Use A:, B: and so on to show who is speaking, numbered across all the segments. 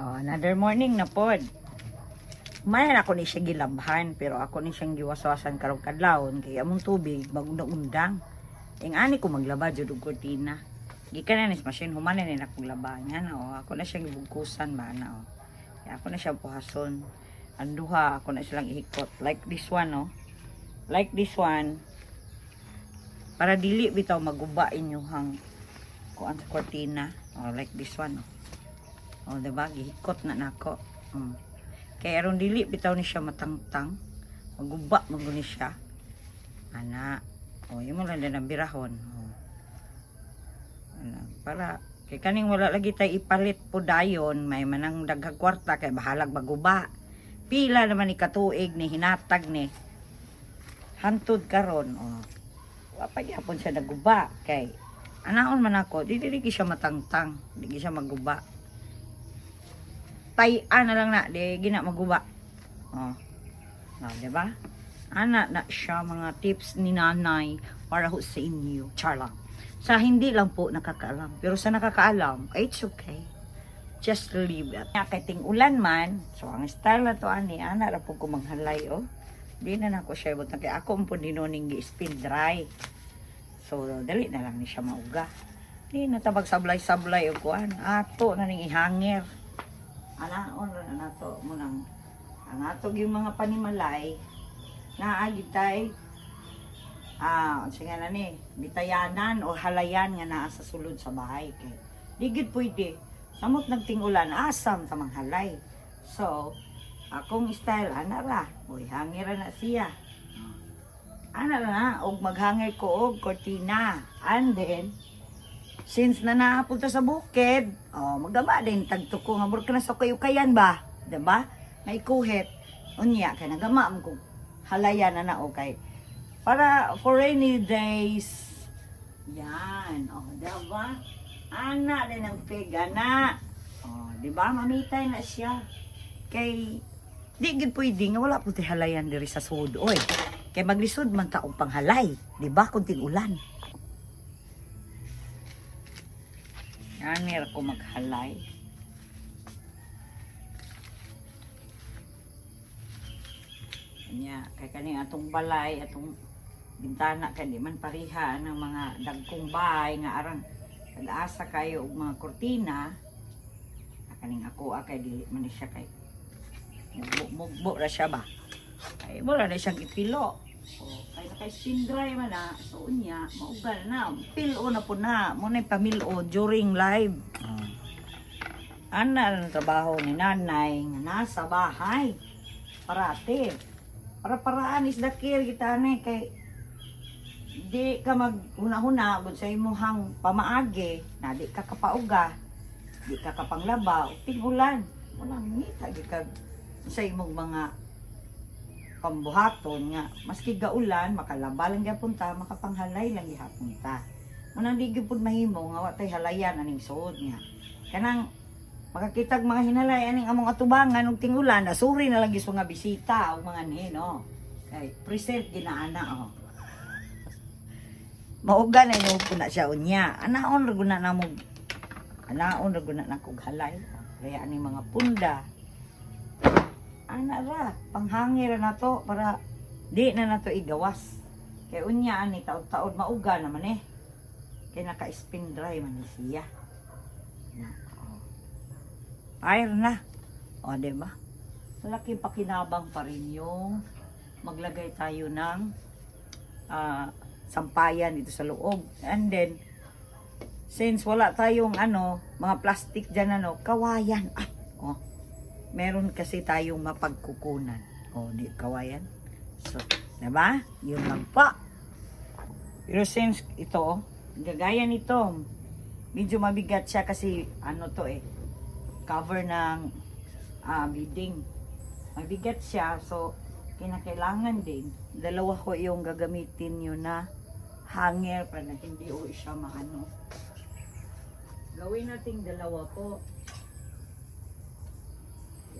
A: Oh, another morning na pod. Mayan ako ni siya gilabhan, pero ako ni siyang giwaswasan karong kadlawon kay among tubig magundang-undang. Ing ani ko maglaba jud og kurtina. Gikan na ni machine human na akong laban yan. Oh, ako na siyang gibugkusan ba na oh. Kaya ako na siyang puhason. Anduha ako na silang ihikot like this one oh. Like this one. Para dili bitaw maguba inyuhang kuan sa kurtina. Oh, like this one oh. Oh, diba? Gihikot na nako. Kaya aron dili bitaw ni siya matangtang. Maguba maguni siya. Ana. Oh, imo lang din ang birahon. Oh. Ana, para kay kaning wala lagi tay ipalit po dayon, may manang daghang kwarta kay bahalag maguba. Pila naman ni katuig ni hinatag ni. Hantud karon. Oh. Wa pa gyapon siya naguba kay anaon man ako, dili siya matangtang, dili siya maguba. Tayan na lang na, di gina maguba. Oh. Oh, diba? Ana na siya mga tips ni nanay para ho sa inyo. Char lang. Sa hindi lang po nakakaalam. Pero sa nakakaalam, it's okay. Just leave it. Kaya ting ulan man, so ang style na to ani, ana ra po ko manghalay, oh. Di na ako siya ibot na kaya ako po dinoning gi-spin dry. So, dali na lang ni siya mauga. Di na tabag sablay-sablay o kuan. Ato na ning ihangir. Anaon na nato mo nang ang atog yung mga panimalay na agitay sige na ni bitayanan o halayan nga naa sa sulod sa bahay kay digid pwede samot nagtingulan asam sa manghalay. So akong style ana ra oy hangir na siya ana na og maghangir ko og kortina and then since na naapunta sa bukid, magaba din tagtuko nga murag na sa kayo-kayan ba, 'di ba? May kuhet. Unya kay nagama man ko halayan na okay. Para for rainy days. Yan, 'di ba? Ana din ang pigana. 'Di ba? Mamitay na siya. Kay di gid pwede nga wala puti halayan diri sa sud. Oy, kay maglisod man taong panghalay, 'di ba? Kunting ulan. Hangir ko maghalay. Kanya, kay kaning atong balay, atong bintana kay di man pariha ng mga dagkong bahay nga arang nag-asa kayo og mga kurtina. Kaning ako kay dili man siya kay mugbo ra siya ba. Kay wala na siyang ipilo. Kay naka-spin dry man na, so unya, maugal na, pilo na po na, muna yung pamilo during live. Ana ang trabaho ni nanay, nga nasa bahay, parati. Para-paraan is dakir kita na kay di ka mag-huna-huna, sa imuhang pamaagi, na di ka kapauga, di ka kapanglaba, tigulan, walang ngita, di ka sa imong mga pambuhaton nga maski gaulan makalaba lang gyapon ta makapanghalay lang gihapon ta manang di gyud pud mahimo nga watay halayan aning suod nga kanang makakitag mga hinalay aning among atubangan og tingulan nasuri na lang gyud nga bisita o mga ni no kay present ginaana mauga na yo pud na siya unya anaon ra guna namo anaon ra guna nakog halay kaya aning mga punda ana ra panghangir na to para di na nato igawas kay unya ani taod-taod mauga naman kay naka-spin dry man ni siya na fire na di ba malaki pakinabang pa rin yung maglagay tayo ng sampayan dito sa loob and then since wala tayong mga plastic dyan kawayan meron kasi tayong mapagkukunan. Di kawayan. So, diba? Yun lang pa. Pero since ito, gagaya nito, medyo mabigat siya kasi cover ng beading. Mabigat siya, so kinakailangan din. Dalawa ko yung gagamitin yun na hanger para na hindi siya maano. Gawin natin dalawa po.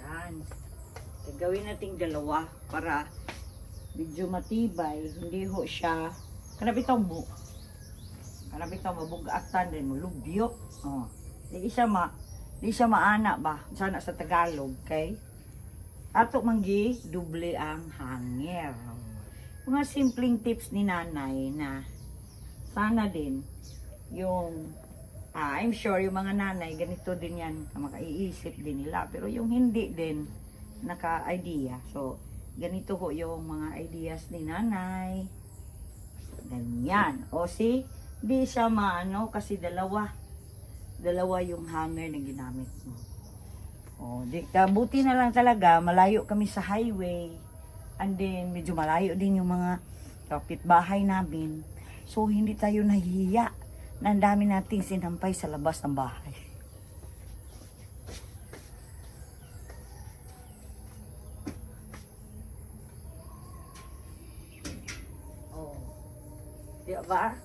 A: Yan. Gawin nating dalawa para medyo matibay, hindi ho siya kanabitaw mabugatan din mo lubyo. Di isa Di siya maana ba? Sana sa Tagalog, kay ato manggi duble ang hanger. Mga simpleng tips ni nanay na sana din yung I'm sure yung mga nanay ganito din yan, makaiisip din nila, pero yung hindi din naka-idea. So ganito ho yung mga ideas ni nanay. Ganyan. O si di siya maano kasi dalawa yung hanger na ginamit mo. Oh, di buti na lang talaga malayo kami sa highway. And then medyo malayo din yung mga kapitbahay namin. So hindi tayo nahihiya na ang dami nating sinampay sa labas ng bahay. Oh. Di ba?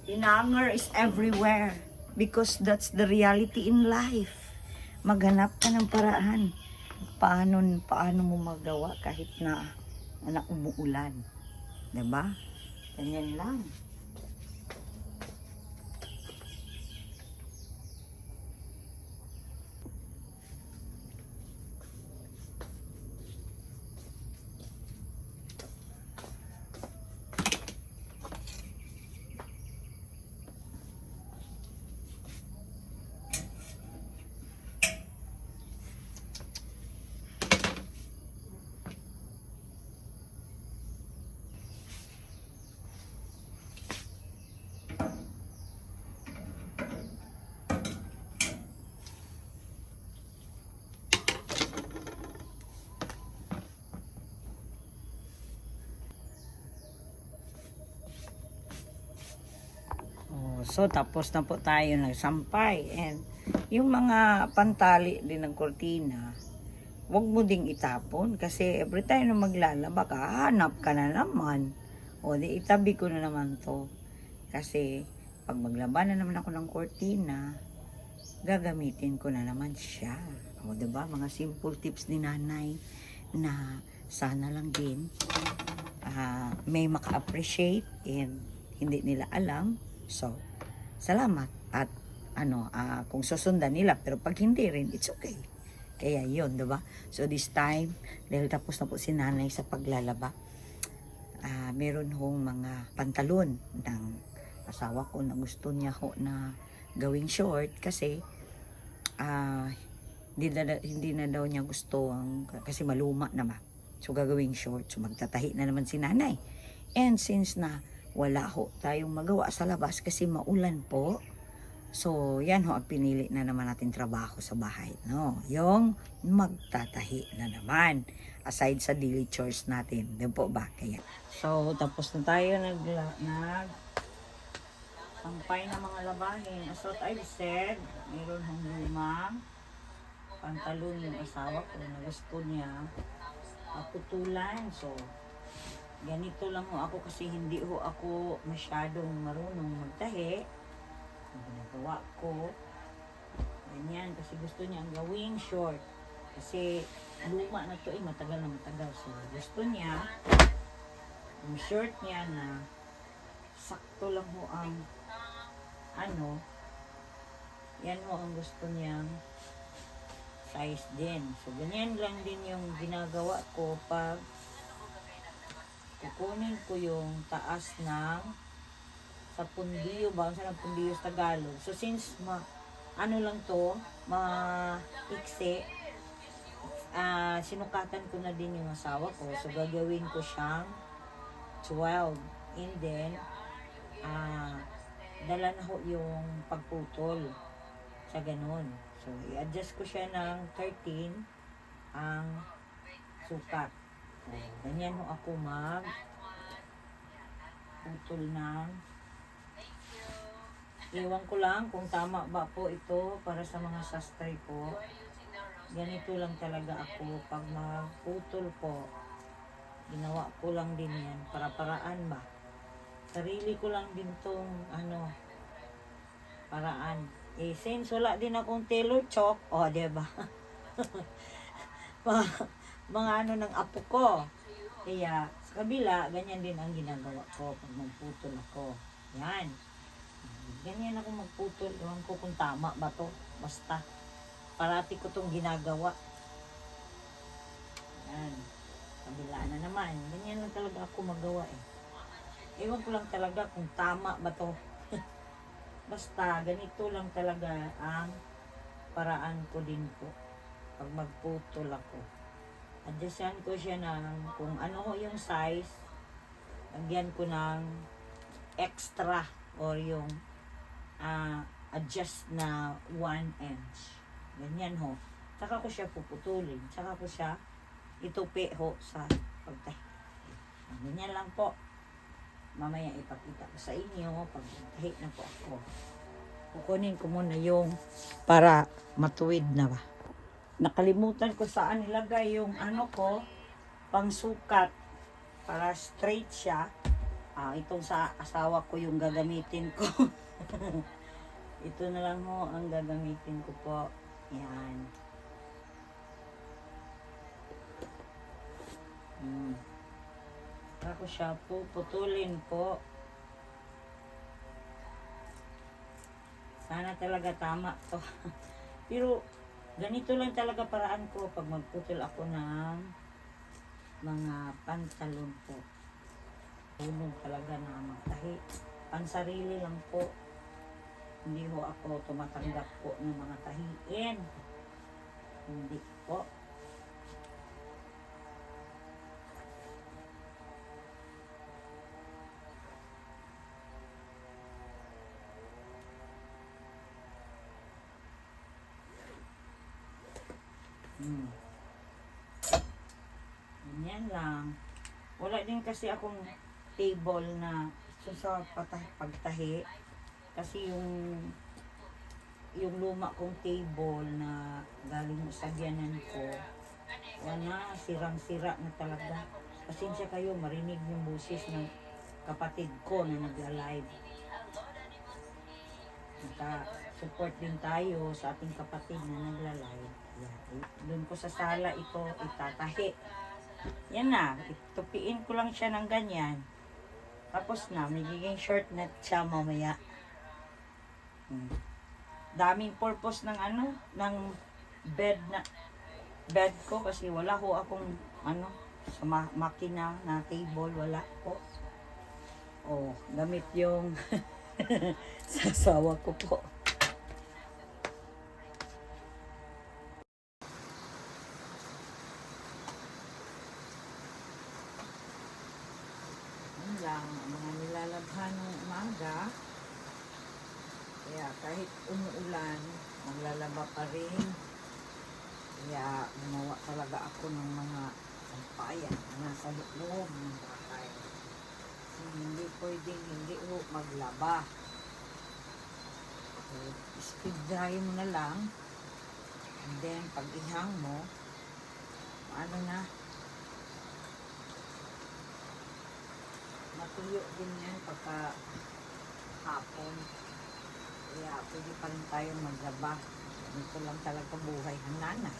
A: Hanger is everywhere because that's the reality in life. Maghanap ka ng paraan. Paano mo magawa kahit na umuulan. Diba? Ganyan lang. So, tapos na po tayo nagsampay. And, yung mga pantali din ng kortina, wag mo ding itapon. Kasi every time na maglalaba ka, hanap ka na naman. O, di itabi ko na naman to. Kasi, pag maglaba na naman ako ng kortina, gagamitin ko na naman siya. O, diba? Mga simple tips ni nanay na sana lang din may maka-appreciate and hindi nila alam. So, salamat at kung susundan nila, pero pag hindi rin, it's okay. Kaya yun, diba? So this time, dahil tapos na po si nanay sa paglalaba, meron hong mga pantalon ng asawa ko na gusto niya ho na gawing short kasi hindi na daw niya gusto kasi maluma na ba. So gagawing short, so magtatahi na naman si nanay. And since na wala ho tayong magawa sa labas kasi maulan po. So, yan ho ang pinili na naman natin trabaho sa bahay, no? Yung magtatahi na naman. Aside sa daily chores natin. Din po ba? Kaya. So, tapos na tayo sampay na mga labahin. As what I've said, mayroon hong lumang pantalon yung asawa ko na gusto niya paputulan. So, ganito lang ho ako kasi hindi ho ako masyadong marunong magtahi. Ang ginagawa ko, ganyan, kasi gusto niya ang gawing short. Kasi luma na to matagal na matagal. So gusto niya, yung short niya na sakto lang ho ang yan ho ang gusto niyang size din. So ganyan lang din yung ginagawa ko pag kukunin ko yung taas ng sa pundiyo ba? Saan ang pundiyo sa Tagalog? So since lang to, maiksi, sinukatan ko na din yung asawa ko. So gagawin ko siyang 12. And then, dala na ho yung pagputol sa ganun. So i-adjust ko siya ng 13 ang sukat. Ganyan ho ako putol ng iwan ko lang kung tama ba po ito para sa mga sastre ko. Ganito lang talaga ako pag magputol po. Ginawa ko lang din yan para paraan ba. Sarili ko lang din tong paraan. Since wala din akong tailor chalk, diba? mga ng apo ko. Kaya sa kabila, ganyan din ang ginagawa ko pag magputol ako. Yan. Ganyan ako magputol. Ewan ko kung tama ba to. Basta. Parati ko tong ginagawa. Yan. Kabila na naman. Ganyan lang talaga ako magawa eh. Ewan ko lang talaga kung tama ba to. Basta ganito lang talaga ang paraan ko din po. Pag magputol ako. Adjustan ko siya ng kung ano yung size. Lagyan ko ng extra or yung adjust na 1 inch. Ganyan ho. Saka ko siya puputulin. Saka ko siya itupi ho sa pagtahi. Ganyan lang po. Mamaya ipakita ko sa inyo pag tahi na po ako. Kukunin ko muna yung para matuwid na ba. Nakalimutan ko saan nilagay yung ano ko, pangsukat para straight siya. Itong sa asawa ko yung gagamitin ko. Ito na lang ho ang gagamitin ko po. Yan. Ako siya po putulin po. Sana talaga tama to. Pero ganito lang talaga paraan ko pag magputol ako ng mga pantalon po. Unong talaga na magtahi. Pansarili lang po. Hindi ho ako tumatanggap po ng mga tahiin. Hindi po. Ganyan lang. Wala din kasi akong table na sa pagtahi. Kasi yung luma kong table na galing sa biyanan ko, wala, sirang-sira na talaga. Pasensya kayo, marinig yung boses ng kapatid ko na nagla-live. Support din tayo sa ating kapatid na nagla-live. Doon ko sa sala ito itatahi. Yan na, itupiin ko lang siya ng ganyan. Tapos na, magiging short net siya mamaya. Daming purpose ng ng bed ko kasi wala ho akong sa makina na table, wala po. Gamit yung sa asawa ko po. Lang mga nilalabhan ng umaga, kaya kahit umuulan maglalaba pa rin, kaya gumawa talaga ako ng mga sampayan na nasa loob ng bahay. Hindi pwedeng hindi maglaba. Speed dry mo na lang, and then pag ihang mo na matuyo din yan pagka hapon. Kaya pwede pa rin tayong maglaba. Ito lang talaga buhay ng nana.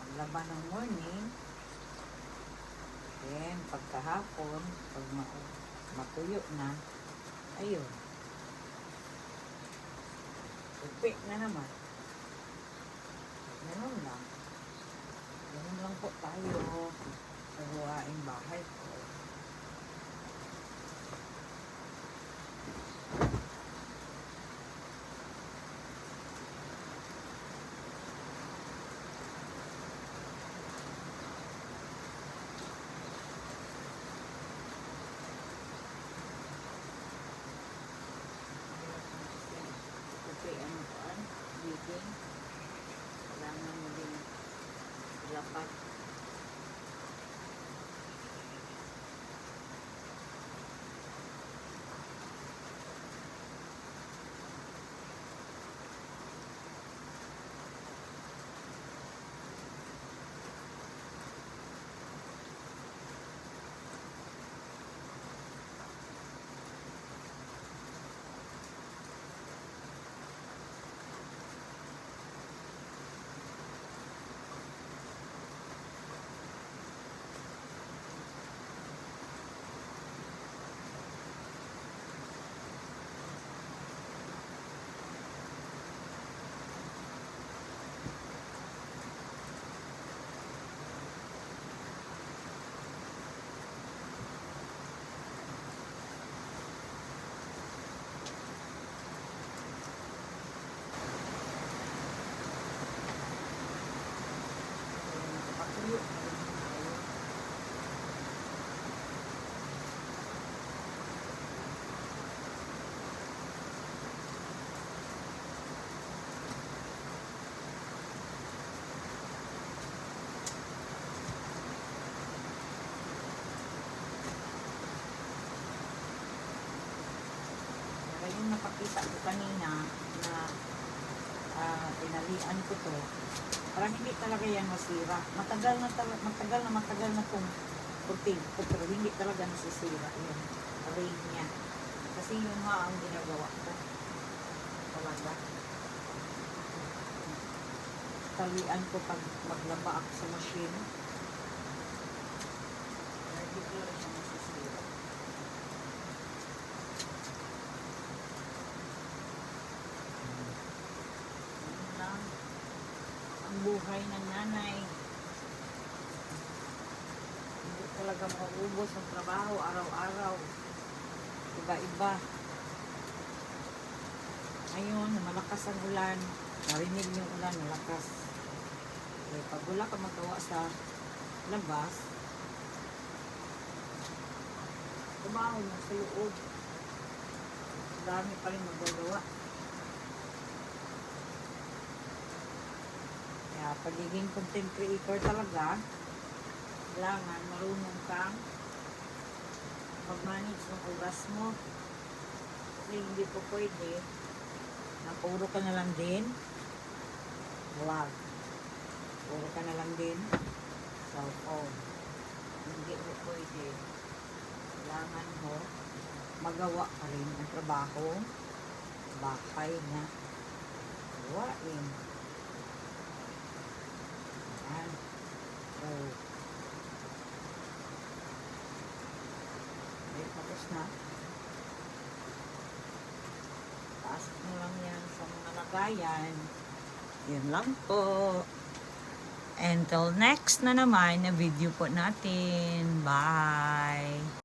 A: Maglaba ng morning. Then pagkahapon, pag matuyo na, ayun. Tupi na naman. Ganun lang. Ganun lang po tayo sa gawaing bahay ko. Kailangan mo din lapat. nakita ko kanina na tinalian ko to para hindi talaga yan masira. Matagal na itong puting ko, pero hindi talaga nasisira yung ring niya. Kasi yun nga ang ginagawa ko. Talaga. Talian ko pag maglaba ako sa machine. Pero hindi talaga siya nasisira. Yun lang ang buhay ng nanay. Hindi talaga maubos ang trabaho araw-araw. Iba-iba. Ayun, malakas ang ulan. Narinig yung ulan, malakas. Eh, pag wala ka magawa sa labas, trabaho mo sa loob. Dami pa rin magagawa. Kaya pagiging content creator talaga, kailangan marunong kang mag-manage ng oras mo. Kasi hindi po pwede na puro ka na lang din vlog. Puro ka na lang din cellphone. Hindi po pwede. Kailangan mo magawa pa rin ang trabaho bahay na gawain. Ayan. So, ay, tapos na. Taas mo lang yan sa mga lagayan. Yun lang po. Until next na naman na video po natin. Bye!